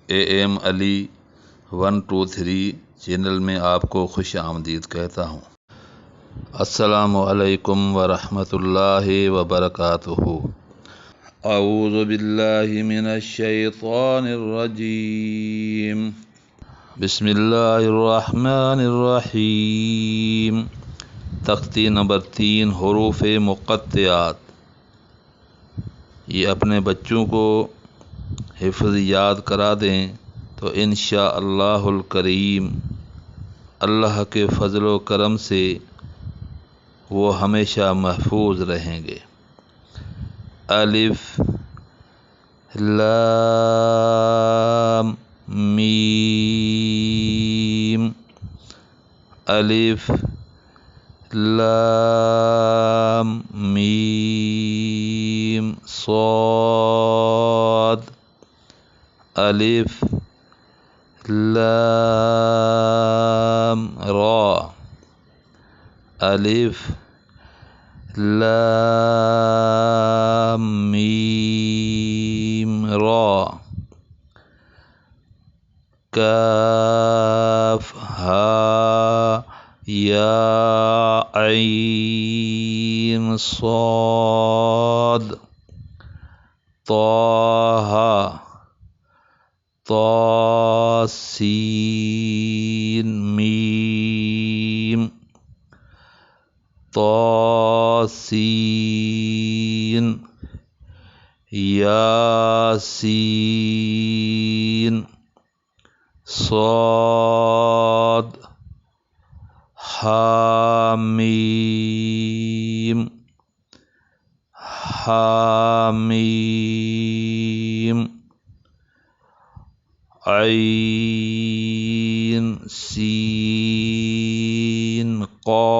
AM Ali 123 channel में आपको खुश आमदीद कहता हूँ। अस्सलामुअलैकुम वरहमतुल्लाहि वबरकातुहू। अऊज़ु बिल्लाहि मिनश शैतानिर रजीम। बिस्मिल्लाहिर रहमानिर रहीम। तख्ती नंबर 3 हुरूफ़ मुक़त्तिआत। ये अपने बच्चों को हिफ्ज़ याद करा दें तो इंशाअल्लाहुल करीम अल्लाह के फ़ज़ल व करम से वो हमेशा महफूज रहेंगे। अलिफ लाम मीम। अलिफ लाम मीम सॉद। अलिफ लाम रा। अलिफ लाम मीम रा। काफ हा या ऐन सॉद। ताहा तासीन मीम। तासीन यासीन सॉद। हामीम हामीम। ऐन सीन क़ाफ।